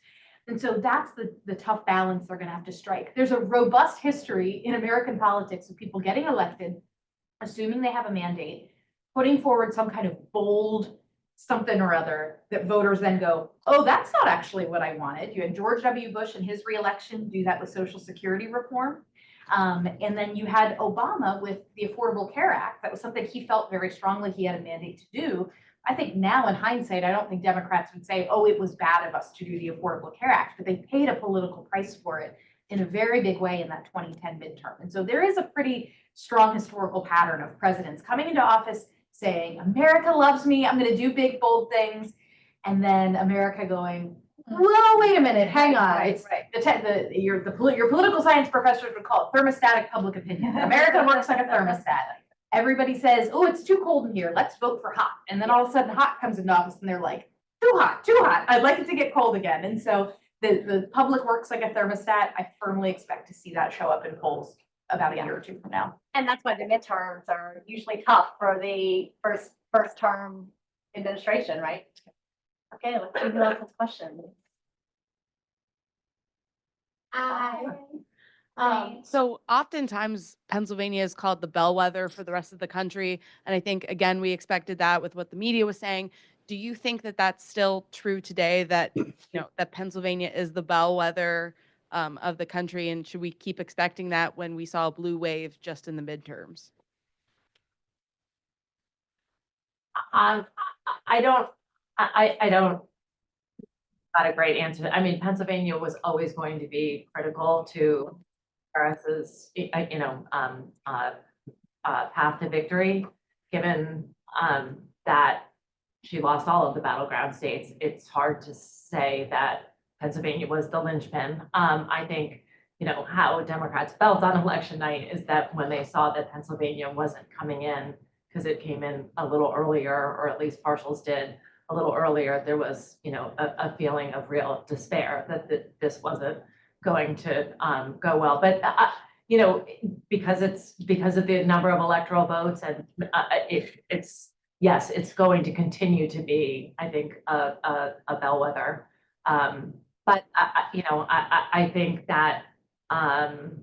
And so that's the tough balance they're going to have to strike. There's a robust history in American politics of people getting elected, assuming they have a mandate, putting forward some kind of bold something or other that voters then go, oh, that's not actually what I wanted. You had George W. Bush and his reelection do that with Social Security reform. And then you had Obama with the Affordable Care Act. That was something he felt very strongly he had a mandate to do. I think now in hindsight, I don't think Democrats would say, oh, it was bad of us to do the Affordable Care Act, but they paid a political price for it in a very big way in that 2010 midterm. And so there is a pretty strong historical pattern of presidents coming into office saying, America loves me, I'm gonna do big, bold things. And then America going, well, wait a minute, hang on. Right, It's your political science professors would call it thermostatic public opinion. America works like a thermostat. Everybody says, oh, it's too cold in here, let's vote for hot. And then all of a sudden hot comes into office and they're like, too hot, I'd like it to get cold again. And so the public works like a thermostat. I firmly expect to see that show up in polls about a year or two from now. And that's why the midterms are usually tough for the first term administration, right? Okay, let's see who else has questions. So oftentimes Pennsylvania is called the bellwether for the rest of the country. And I think, again, we expected that with what the media was saying. Do you think that that's still true today, that, that Pennsylvania is the bellwether of the country? And should we keep expecting that when we saw a blue wave just in the midterms? I don't got a great answer. I mean, Pennsylvania was always going to be critical to Harris's, path to victory, given that she lost all of the battleground states. It's hard to say that Pennsylvania was the linchpin. I think, how Democrats felt on election night is that when they saw that Pennsylvania wasn't coming in, because it came in a little earlier, or at least partials did a little earlier, there was, a feeling of real despair that this wasn't going to go well. But, because of the number of electoral votes, and yes, it's going to continue to be, I think, a bellwether. But I think that the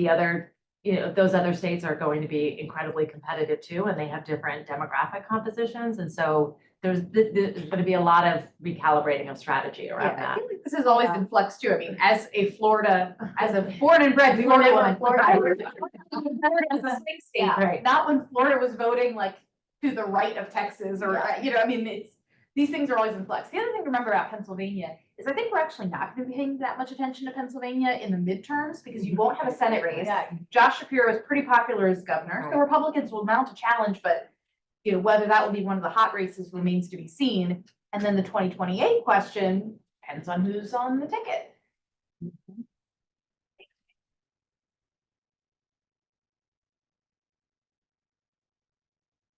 other, those other states are going to be incredibly competitive too, and they have different demographic compositions. And so there's going to be a lot of recalibrating of strategy around I that. feel like this has always been flux too. I mean, as a born and bred Florida woman, as a swing state, Right. not when Florida was voting like to the right of Texas or, I mean, these things are always in flux. The other thing to remember about Pennsylvania is I think we're actually not going to be paying that much attention to Pennsylvania in the midterms because you won't have a Senate race. Josh Shapiro is pretty popular as governor. The Republicans will mount a challenge, but whether that will be one of the hot races remains to be seen. And then the 2028 question depends on who's on the ticket.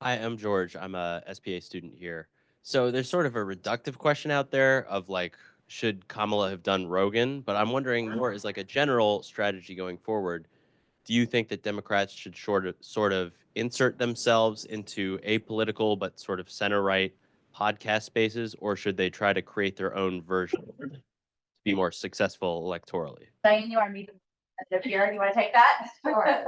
Hi, I'm George. I'm a SPA student here. So there's sort of a reductive question out there of like, should Kamala have done Rogan? But I'm wondering more as like a general strategy going forward. Do you think that Democrats should sort of insert themselves into apolitical but sort of center-right podcast spaces, or should they try to create their own version to be more successful electorally? Diane, you are meeting here. You want to take that? Sure.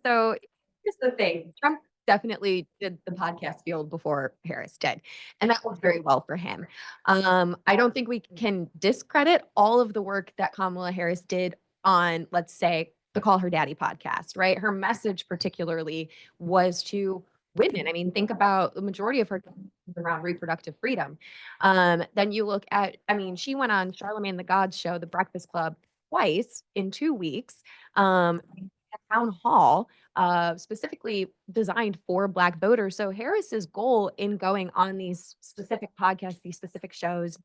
So here's the thing. Trump definitely did the podcast field before Harris did, and that worked very well for him. I don't think we can discredit all of the work that Kamala Harris did on, let's say, the Call Her Daddy podcast, right? Her message particularly was to women. I mean, think about the majority of her around reproductive freedom. Then you look at, she went on Charlemagne the God's show, The Breakfast Club, twice in 2 weeks. A town hall specifically designed for Black voters. So Harris's goal in going on these specific podcasts, these specific shows,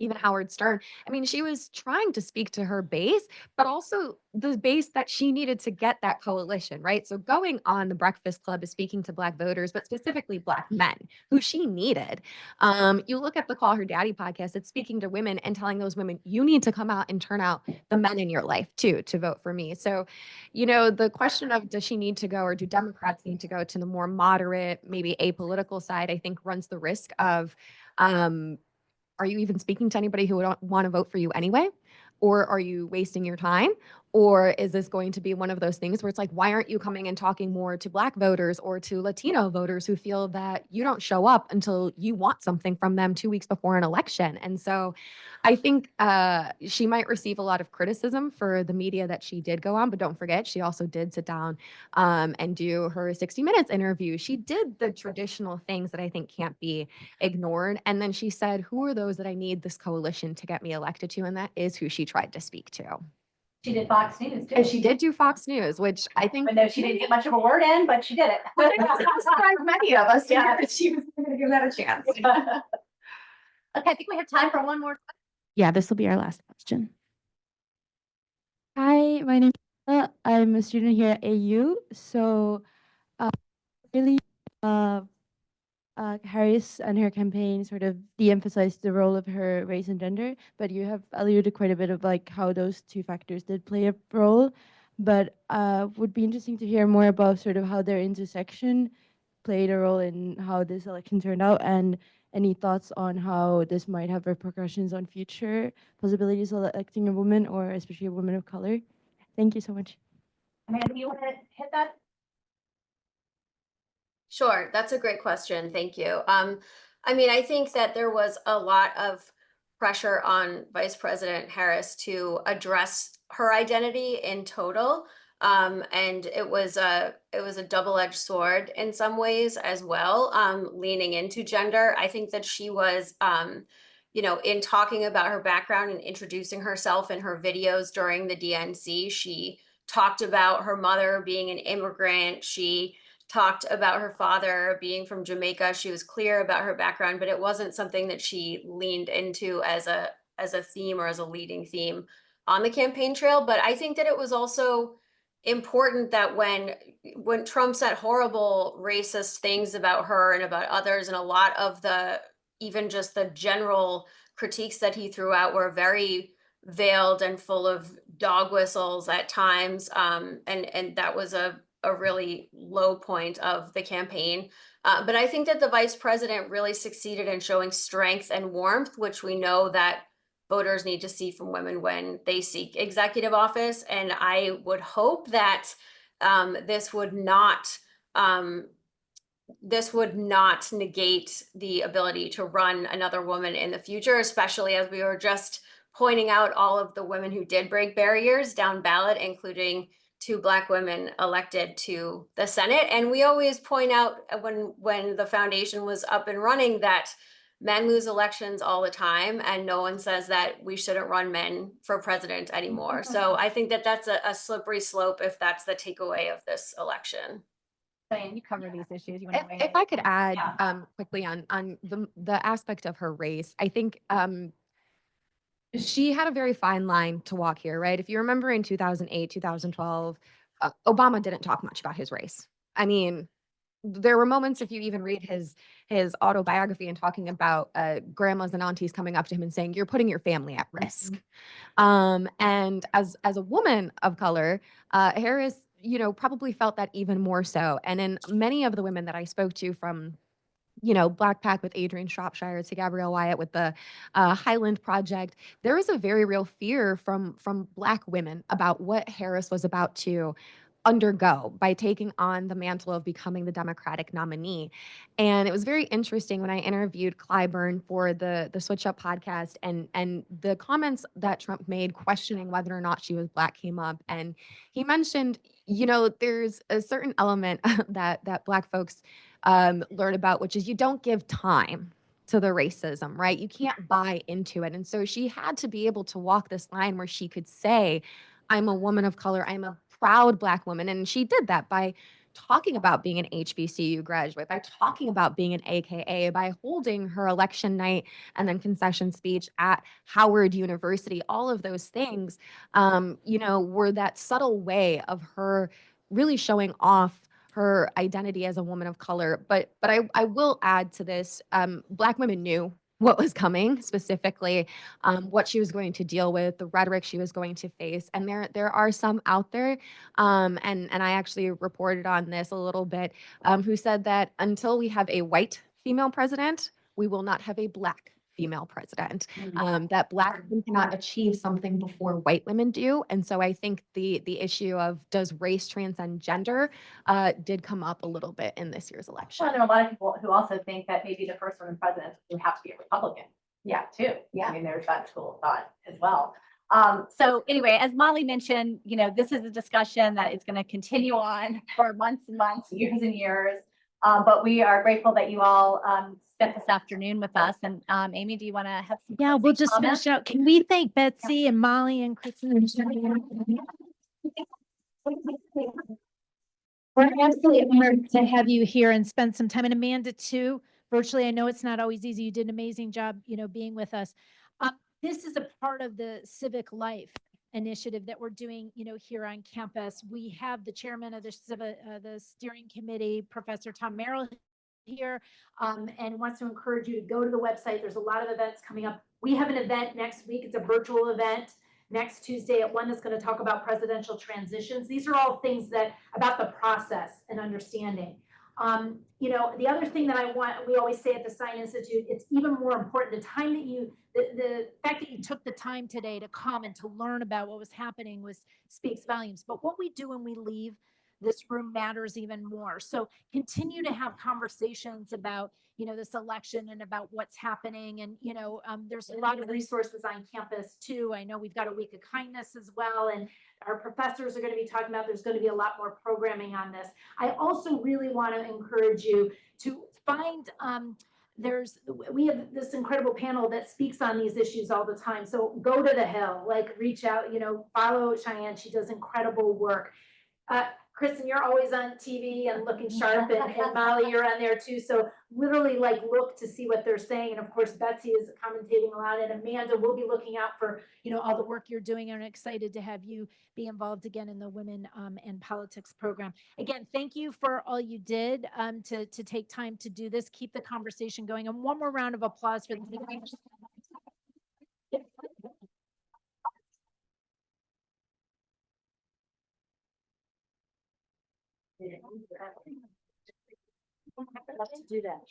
even Howard Stern, she was trying to speak to her base, but also the base that she needed to get that coalition, right? So going on the Breakfast Club is speaking to Black voters, but specifically Black men who she needed. You look at the Call Her Daddy podcast, it's speaking to women and telling those women, you need to come out and turn out the men in your life too, to vote for me. So, the question of does she need to go, or do Democrats need to go to the more moderate, maybe apolitical side, I think runs the risk of, are you even speaking to anybody who would want to vote for you anyway? Or are you wasting your time? Or is this going to be one of those things where it's like, why aren't you coming and talking more to Black voters or to Latino voters who feel that you don't show up until you want something from them 2 weeks before an election? And so I think she might receive a lot of criticism for the media that she did go on, but don't forget, she also did sit down and do her 60 Minutes interview. She did the traditional things that I think can't be ignored. And then she said, who are those that I need this coalition to get me elected to? And that is who she tried to speak to. She did Fox News too. And she did do Fox News, which I think But no, she didn't get much of a word in, but she did it. surprised many of us to Yeah. hear that she was going to give that a chance. Okay, I think we have time for one more. Yeah, this will be our last question. Hi, my name is Ella. I'm a student here at AU. So, really, Harris and her campaign sort of de-emphasized the role of her race and gender, but you have alluded quite a bit of like how those two factors did play a role. But would be interesting to hear more about sort of how their intersection played a role in how this election turned out, and any thoughts on how this might have repercussions on future possibilities of electing a woman, or especially a woman of color. Thank you so much. Amanda, you want to hit that? Sure, that's a great question. Thank you. I mean, I think that there was a lot of pressure on Vice President Harris to address her identity in total. And it was a double-edged sword in some ways as well, leaning into gender. I think that she was, in talking about her background and introducing herself in her videos during the DNC, she talked about her mother being an immigrant. She talked about her father being from Jamaica. She was clear about her background, but it wasn't something that she leaned into as a theme or as a leading theme on the campaign trail. But I think that it was also important that when Trump said horrible racist things about her and about others, and a lot of the even just the general critiques that he threw out were very veiled and full of dog whistles at times, and that was a really low point of the campaign. But I think that the vice president really succeeded in showing strength and warmth, which we know that voters need to see from women when they seek executive office. And I would hope that this would not negate the ability to run another woman in the future, especially as we were just pointing out all of the women who did break barriers down ballot, including 2 Black women elected to the Senate. And we always point out when the foundation was up and running that men lose elections all the time, and no one says that we shouldn't run men for president anymore. So I think that that's a slippery slope if that's the takeaway of this election. Cheyanne, you cover these issues. You want to weigh If in? I could add Yeah. quickly on the aspect of her race, I think she had a very fine line to walk here, right? If you remember in 2008, 2012, Obama didn't talk much about his race. I mean, there were moments, if you even read his autobiography, and talking about grandmas and aunties coming up to him and saying, "You're putting your family at risk." And as a woman of color, Harris, probably felt that even more so. And in many of the women that I spoke to, from Black Pack with Adrienne Shropshire to Gabrielle Wyatt with the Highland Project, there was a very real fear from Black women about what Harris was about to undergo by taking on the mantle of becoming the Democratic nominee. And it was very interesting when I interviewed Clyburn for the Switch Up podcast, and the comments that Trump made questioning whether or not she was Black came up. And he mentioned, there's a certain element that Black folks learn about, which is you don't give time to the racism, right? You can't buy into it. And so she had to be able to walk this line where she could say, I'm a woman of color, I'm a proud Black woman. And she did that by talking about being an HBCU graduate, by talking about being an AKA, by holding her election night and then concession speech at Howard University. All of those things, were that subtle way of her really showing off her identity as a woman of color. But I will add to this, Black women knew what was coming, specifically what she was going to deal with, the rhetoric she was going to face. And there are some out there, and I actually reported on this a little bit, who said that until we have a white female president, we will not have a Black female president, that Black women cannot achieve something before white women do. And so I think the issue of does race transcend gender did come up a little bit in this year's election. Well, there are a lot of people who also think that maybe the first woman president would have to be a Republican. Yeah, too. Yeah. I mean, there's that school of thought as well. So anyway, as Molly mentioned, this is a discussion that is going to continue on for months and months, years and years. But we are grateful that you all spent this afternoon with us. And Amy, do you want to have some? Yeah, we'll closing just comments? finish out. Can we thank Betsy and Molly and Kristen and Cheyanne? We're absolutely honored to have you here and spend some time, and Amanda too, virtually. I know it's not always easy. You did an amazing job, being with us. This is a part of the Civic Life initiative that we're doing, here on campus. We have the chairman of the steering committee, Professor Tom Merrill, here, and wants to encourage you to go to the website. There's a lot of events coming up. We have an event next week. It's a virtual event next Tuesday at 1 that's going to talk about presidential transitions. These are all things about the process and understanding. The other thing that we always say at the Sine Institute, it's even more important, the fact that you took the time today to come and to learn about what was happening speaks volumes. But what we do when we leave this room matters even more. So continue to have conversations about, this election and about what's happening. And, there's a lot of resources on campus too. I know we've got a week of kindness as well. And our professors are going to be talking about, there's going to be a lot more programming on this. I also really want to encourage you to find, we have this incredible panel that speaks on these issues all the time. So go to the Hill, reach out, follow Cheyanne. She does incredible work. Kristen, you're always on TV and looking sharp, and Molly, you're on there too. So literally look to see what they're saying. And of course, Betsy is commentating a lot, and Amanda will be looking out for, all the work you're doing, and I'm excited to have you be involved again in the Women and Politics program. Again, thank you for all you did to take time to do this. Keep the conversation going. And one more round of applause for the Let's do that.